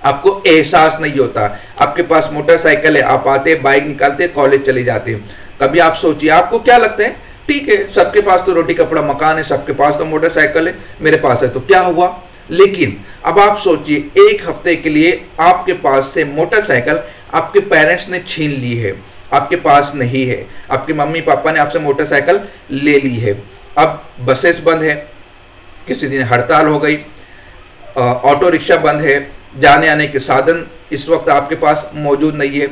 Speaker 1: आपको एहसास नहीं होता। आपके पास मोटरसाइकिल है, आप आते बाइक निकालते कॉलेज चले जाते हैं। कभी आप सोचिए, आपको क्या लगता है ठीक है, सबके पास तो रोटी कपड़ा मकान है, सबके पास तो मोटरसाइकिल है, मेरे पास है तो क्या हुआ। लेकिन अब आप सोचिए, एक हफ्ते के लिए आपके पास से मोटरसाइकिल आपके पेरेंट्स ने छीन ली है, आपके पास नहीं है, आपके मम्मी पापा ने आपसे मोटरसाइकिल ले ली है। अब बसेस बंद है, किसी दिन हड़ताल हो गई, ऑटो रिक्शा बंद है, जाने आने के साधन इस वक्त आपके पास मौजूद नहीं है।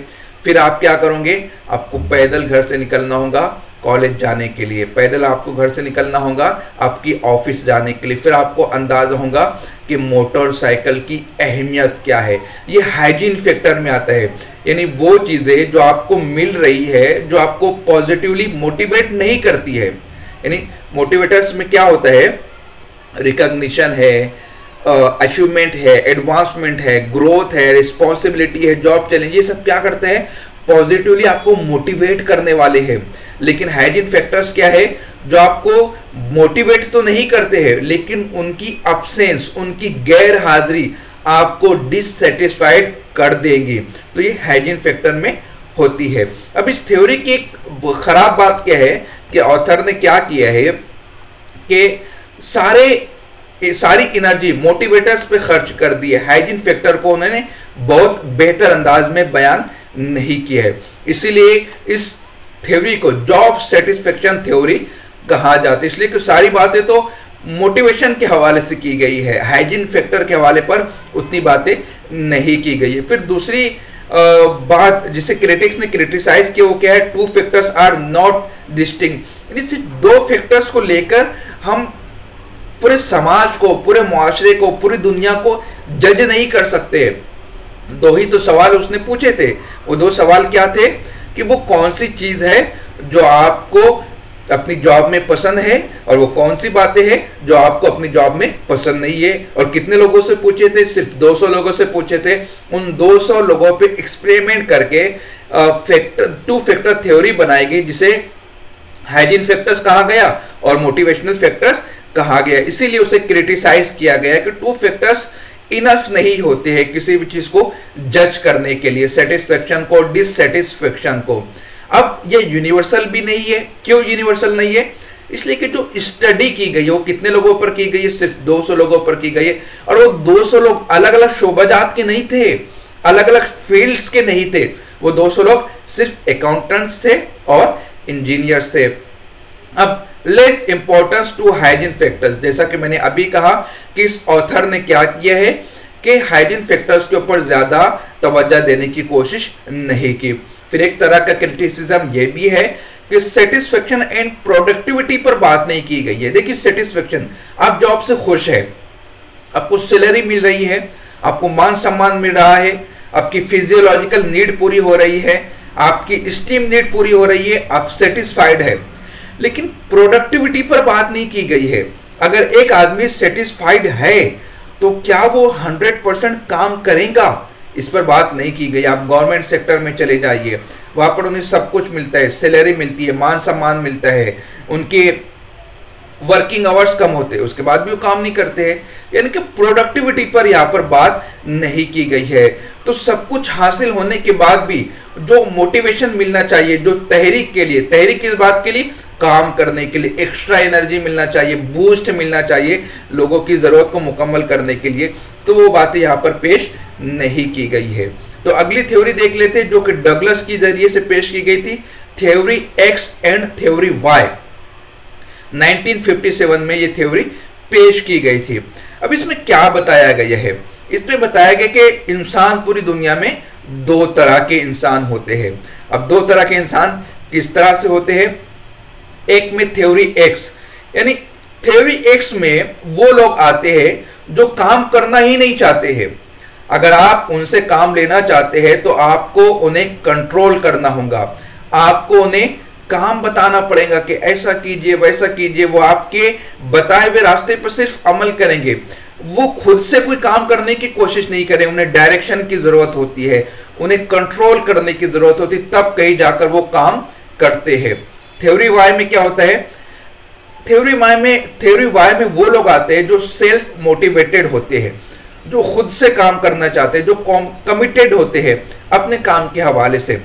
Speaker 1: फिर आप क्या करोगे? आपको पैदल घर से निकलना होगा कॉलेज जाने के लिए, पैदल आपको घर से निकलना होगा आपकी ऑफिस जाने के लिए। फिर आपको अंदाजा होगा कि मोटरसाइकिल की अहमियत क्या है। ये हाइजीन फैक्टर में आता है, यानी वो चीज़ें जो आपको मिल रही है, जो आपको पॉजिटिवली मोटिवेट नहीं करती है। यानी मोटिवेटर्स में क्या होता है? रिकॉग्निशन है, अचीवमेंट है, एडवांसमेंट है, ग्रोथ है, रिस्पॉन्सिबिलिटी है, जॉब चैलेंज, ये सब क्या करते हैं? पॉजिटिवली आपको मोटिवेट करने वाले हैं। लेकिन हाइजीन फैक्टर्स क्या है? जो आपको मोटिवेट तो नहीं करते हैं, लेकिन उनकी अब्सेंस, उनकी गैर हाजिरी आपको डिससेटिस्फाइड कर देंगी। तो ये हाइजीन फैक्टर में होती है। अब इस थ्योरी की एक खराब बात क्या है कि ऑथर ने क्या किया है कि सारी एनर्जी मोटिवेटर्स पे खर्च कर दी है, हाइजीन फैक्टर को उन्होंने बहुत बेहतर अंदाज में बयान नहीं किया है। इसीलिए इस थ्योरी को जॉब सेटिस्फेक्शन थ्योरी कहा जाता है, इसलिए कि सारी बातें तो मोटिवेशन के हवाले से की गई है, हाइजीन फैक्टर के हवाले पर उतनी बातें नहीं की गई है। फिर दूसरी बात जिसे क्रिटिक्स ने क्रिटिसाइज किया वो क्या है? Two factors are not distinct, यानी सिर्फ दो फैक्टर्स को लेकर हम पूरे समाज को, पूरे मुआशरे को, पूरी दुनिया को जज नहीं कर सकते। दो ही तो सवाल उसने पूछे थे। वो दो सवाल क्या थे कि वो कौन सी चीज है जो आपको अपनी जॉब में पसंद है, और वो कौन सी बातें हैं जो आपको अपनी जॉब में पसंद नहीं है। और कितने लोगों से पूछे थे? सिर्फ 200 लोगों से पूछे थे। उन 200 लोगों पे एक्सपेरिमेंट करके टू फैक्टर थ्योरी बनाई गई, जिसे हाइजीन फैक्टर्स कहा गया और मोटिवेशनल फैक्टर्स कहा गया। इसीलिए उसे क्रिटिसाइज किया गया कि टू फैक्टर्स इनफ नहीं होते हैं किसी भी चीज को जज करने के लिए, सेटिस्फेक्शन को, डिससेटिस्फेक्शन को। अब ये यूनिवर्सल भी नहीं है। क्यों यूनिवर्सल नहीं है? इसलिए कि जो स्टडी की गई है वो कितने लोगों पर की गई है? सिर्फ 200 लोगों पर की गई है। और वो 200 लोग अलग अलग शोबाजात के नहीं थे, अलग अलग फील्ड्स के नहीं थे। वो 200 लोग सिर्फ अकाउंटेंट्स थे और इंजीनियर्स थे। अब less importance to hygiene factors, जैसा कि मैंने अभी कहा कि इस ऑथर ने क्या किया है कि हाइजीन फैक्टर्स के ऊपर ज्यादा तवज्जो देने की कोशिश नहीं की। फिर एक तरह का क्रिटिसिज्म ये भी है कि सेटिस्फेक्शन एंड प्रोडक्टिविटी पर बात नहीं की गई है। देखिए, सेटिस्फेक्शन, आप जॉब से खुश है, आपको सैलरी मिल रही है, आपको मान सम्मान मिल रहा है, आपकी फिजियोलॉजिकल नीड पूरी हो रही है, आपकी स्टीम नीड पूरी हो रही है, आप सेटिस्फाइड है। लेकिन प्रोडक्टिविटी पर बात नहीं की गई है। अगर एक आदमी सेटिस्फाइड है तो क्या वो 100% काम करेगा? इस पर बात नहीं की गई। आप गवर्नमेंट सेक्टर में चले जाइए, वहां पर उन्हें सब कुछ मिलता है, सैलरी मिलती है, मान सम्मान मिलता है, उनके वर्किंग आवर्स कम होते हैं, उसके बाद भी वो काम नहीं करते हैं। यानी कि प्रोडक्टिविटी पर यहाँ पर बात नहीं की गई है। तो सब कुछ हासिल होने के बाद भी जो मोटिवेशन मिलना चाहिए, जो तहरीक के लिए, तहरीक किस बात के लिए? काम करने के लिए, एक्स्ट्रा एनर्जी मिलना चाहिए, बूस्ट मिलना चाहिए लोगों की ज़रूरत को मुकम्मल करने के लिए, तो वो बातें यहाँ पर पेश नहीं की गई है। तो अगली थ्योरी देख लेते हैं जो कि डगलस की जरिए से पेश की गई थी, theory X and theory Y. 1957 में ये थ्योरी पेश की गई थी। अब इसमें क्या बताया गया है? इसमें बताया गया कि इंसान, पूरी दुनिया में दो तरह के इंसान होते हैं। अब दो तरह के इंसान किस तरह से होते हैं? एक में थ्योरी एक्स, यानी थ्योरी एक्स में वो लोग आते हैं जो काम करना ही नहीं चाहते हैं। अगर आप उनसे काम लेना चाहते हैं तो आपको उन्हें कंट्रोल करना होगा, आपको उन्हें काम बताना पड़ेगा कि ऐसा कीजिए, वैसा कीजिए। वो आपके बताए हुए रास्ते पर सिर्फ अमल करेंगे, वो खुद से कोई काम करने की कोशिश नहीं करें। उन्हें डायरेक्शन की जरूरत होती है, उन्हें कंट्रोल करने की जरूरत होती है, तब कहीं जाकर वो काम करते हैं। थ्योरी वाई में क्या होता है? थ्योरी वाई में वो लोग आते हैं जो सेल्फ मोटिवेटेड होते हैं, जो खुद से काम करना चाहते हैं, जो कमिटेड होते हैं अपने काम के हवाले से।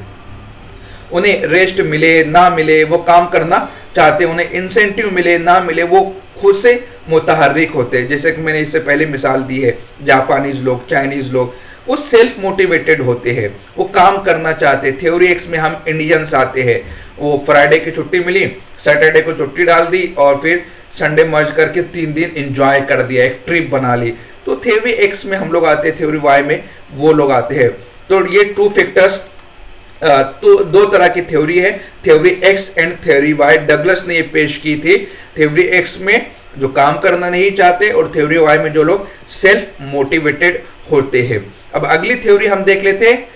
Speaker 1: उन्हें रेस्ट मिले ना मिले वो काम करना चाहते हैं, उन्हें इंसेंटिव मिले ना मिले वो खुद से मुतहर्रिक होते हैं। जैसे कि मैंने इससे पहले मिसाल दी है, जापानीज लोग, चाइनीज लोग, वो सेल्फ मोटिवेटेड होते हैं, वो काम करना चाहते हैं। थ्योरी एक्स में हम इंडियंस आते हैं, वो फ्राइडे की छुट्टी मिली, सैटरडे को छुट्टी डाल दी और फिर संडे मर्ज करके 3 दिन एंजॉय कर दिया, एक ट्रिप बना ली। तो थ्योरी एक्स में हम लोग आते हैं, थ्योरी वाई में वो लोग आते हैं। तो ये 2 फैक्टर्स, तो 2 तरह की थ्योरी है, theory X and theory Y. Douglas ने ये पेश की थी, थ्योरी एक्स में जो काम करना नहीं चाहते और थ्योरी वाई में जो लोग सेल्फ मोटिवेटेड होते हैं। अब अगली थ्योरी हम देख लेते हैं,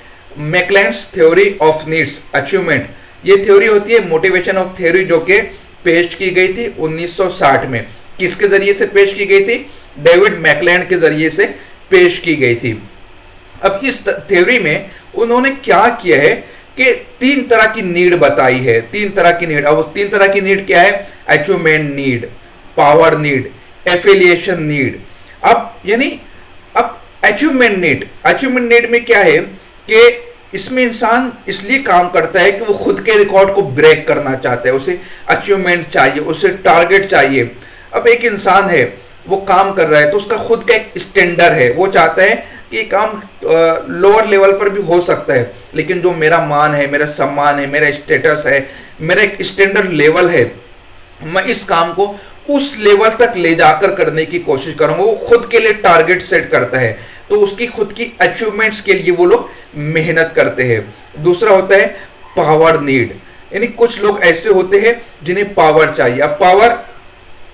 Speaker 1: मैकलेंड्स थ्योरी ऑफ नीड्स अचीवमेंट। ये थ्योरी होती है मोटिवेशन ऑफ थ्योरी, जो कि पेश की गई थी 1960 में। किसके जरिए से पेश की गई थी? डेविड मैकलैंड के जरिए से पेश की गई थी। अब इस थ्योरी में उन्होंने क्या किया है कि 3 तरह की नीड बताई है, 3 तरह की नीड। अब 3 तरह की नीड क्या है? Achievement need, power need, affiliation need. अब यानी अब अचीवमेंट नीड में क्या है कि इसमें इंसान इसलिए काम करता है कि वो खुद के रिकॉर्ड को ब्रेक करना चाहता है, उसे अचीवमेंट चाहिए, उसे टारगेट चाहिए। अब एक इंसान है, वो काम कर रहा है तो उसका खुद का एक स्टैंडर्ड है, वो चाहता है कि काम लोअर लेवल पर भी हो सकता है, लेकिन जो मेरा मान है, मेरा सम्मान है, मेरा स्टेटस है, मेरा एक स्टैंडर्ड लेवल है, मैं इस काम को उस लेवल तक ले जाकर करने की कोशिश करूंगा। वो खुद के लिए टारगेट सेट करता है, तो उसकी खुद की अचीवमेंट्स के लिए वो लोग मेहनत करते हैं। दूसरा होता है पावर नीड, यानी कुछ लोग ऐसे होते हैं जिन्हें पावर चाहिए। अब पावर,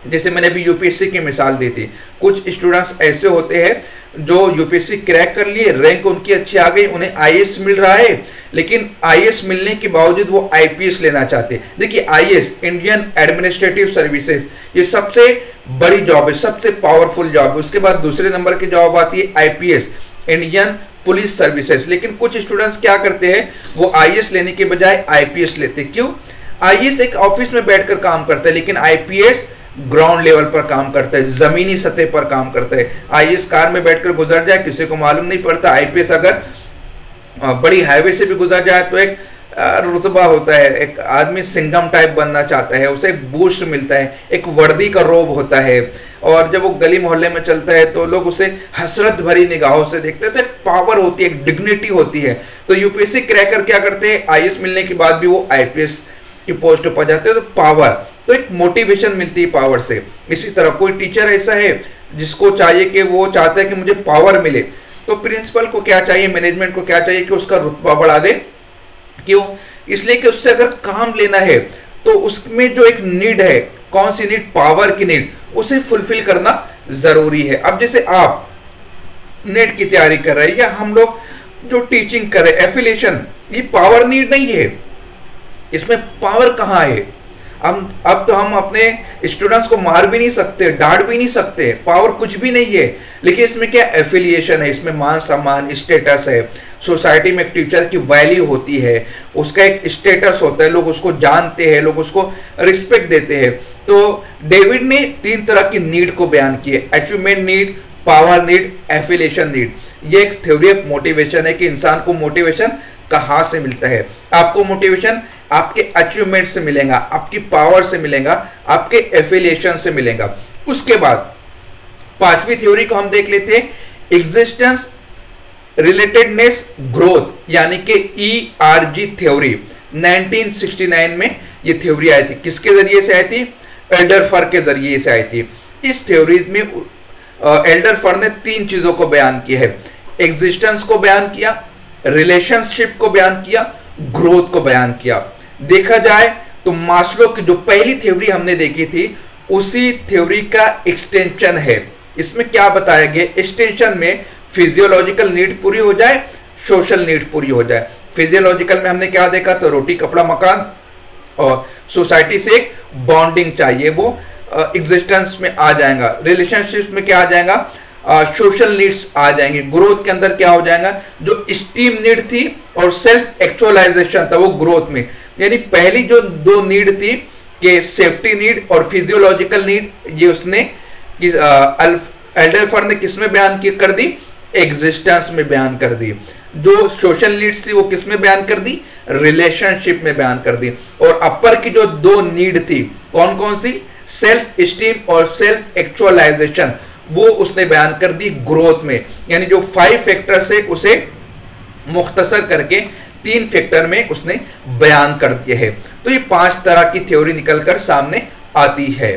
Speaker 1: जैसे मैंने अभी यूपीएससी की मिसाल दी थी, कुछ स्टूडेंट्स ऐसे होते हैं जो यूपीएससी क्रैक कर लिए, रैंक उनकी अच्छी आ गई, उन्हें आईएएस मिल रहा है, लेकिन आईएएस मिलने के बावजूद वो आईपीएस लेना चाहते हैं। देखिए आईएएस, इंडियन एडमिनिस्ट्रेटिव सर्विसेज, ये सबसे बड़ी जॉब है, सबसे पावरफुल जॉब है। उसके बाद दूसरे नंबर की जॉब आती है आईपीएस, इंडियन पुलिस सर्विसेज। लेकिन कुछ स्टूडेंट्स क्या करते हैं, वो आईएएस लेने के बजाय आईपीएस लेते। क्यों? आईएएस एक ऑफिस में बैठकर काम करता है, लेकिन आईपीएस ग्राउंड लेवल पर काम करता है, जमीनी सतह पर काम करता है। आईएएस कार में बैठकर गुजर जाए, किसी को मालूम नहीं पड़ता। आईपीएस अगर बड़ी हाईवे से भी गुजर जाए तो एक रुतबा होता है, एक आदमी सिंघम टाइप बनना चाहता है, उसे एक बूस्ट मिलता है, एक वर्दी का रोब होता है, और जब वो गली मोहल्ले में चलता है तो लोग उसे हसरत भरी निगाहों से देखते हैं। तो एक पावर होती है, एक डिग्निटी होती है। तो यूपीएससी क्रैकर क्या करते हैं, आईएएस मिलने के बाद भी वो आईपीएस की पोस्ट पर जाते हैं। तो पावर, तो एक मोटिवेशन मिलती है पावर से। इसी तरह कोई टीचर ऐसा है जिसको चाहिए कि वो चाहता है कि मुझे पावर मिले, तो प्रिंसिपल को क्या चाहिए, मैनेजमेंट को क्या चाहिए कि उसका रुतबा बढ़ा दे। क्यों? इसलिए कि उससे अगर काम लेना है तो उसमें जो एक नीड है, कौन सी नीड? पावर की नीड, उसे फुलफिल करना जरूरी है। अब जैसे आप नेट की तैयारी कर रहे हैं या हम लोग जो टीचिंग कर रहे हैं, एफिलिएशन, ये पावर नीड नहीं है, इसमें पावर कहाँ है? अब तो हम अपने स्टूडेंट्स को मार भी नहीं सकते, डांट भी नहीं सकते, पावर कुछ भी नहीं है। लेकिन इसमें क्या एफिलिएशन है, इसमें मान सम्मान, स्टेटस है। सोसाइटी में एक टीचर की वैल्यू होती है, उसका एक स्टेटस होता है, लोग उसको जानते हैं, लोग उसको रिस्पेक्ट देते हैं। तो डेविड ने 3 तरह की नीड को बयान किए, achievement need, power need, affiliation need. ये एक थ्योरी ऑफ मोटिवेशन है कि इंसान को मोटिवेशन कहाँ से मिलता है। आपको मोटिवेशन आपके अचीवमेंट से मिलेगा, आपकी पावर से मिलेगा, आपके एफिलिएशन से मिलेगा। उसके बाद 5वीं थ्योरी को हम देख लेते हैं, एग्जिस्टेंस रिलेटेडनेस ग्रोथ, यानी कि ERG थ्योरी। 1969 में ये थ्योरी आई थी। किसके जरिए से आई थी? एल्डरफर के जरिए से आई थी। इस थ्योरीज में एल्डरफर ने 3 चीजों को बयान किया है, एग्जिस्टेंस को बयान किया, रिलेशनशिप को बयान किया, ग्रोथ को बयान किया। देखा जाए तो मास्लो की जो पहली थ्योरी हमने देखी थी, उसी थ्योरी का एक्सटेंशन है। इसमें क्या बताया गया? एक्सटेंशन में फिजियोलॉजिकल नीड पूरी हो जाए, सोशल नीड पूरी हो जाए। फिजियोलॉजिकल में हमने क्या देखा? तो रोटी कपड़ा मकान, और सोसाइटी से एक बॉन्डिंग चाहिए, वो एग्जिस्टेंस में आ जाएगा। रिलेशनशिप में क्या आ जाएगा? सोशल नीड्स आ जाएंगे। ग्रोथ के अंदर क्या हो जाएगा? जो स्टीम नीड थी और सेल्फ एक्चुअलाइजेशन था, वो ग्रोथ में, यानी पहली जो 2 नीड थी कि सेफ्टी नीड और फिजियोलॉजिकल नीड, ये उसने एल्डरफर ने किस में बयान कर दी? एग्जिस्टेंस में बयान कर दी। जो सोशल नीड्स थी वो किस में बयान कर दी, रिलेशनशिप में बयान कर दी। और अपर की जो दो नीड थी कौन कौन सी, सेल्फ स्टीम और सेल्फ एक्चुअलाइजेशन, वो उसने बयान कर दी ग्रोथ में। यानी जो 5 फैक्टर्स है उसे मुख्तसर करके 3 फैक्टर में उसने बयान कर दिया है। तो ये 5 तरह की थ्योरी निकलकर सामने आती है।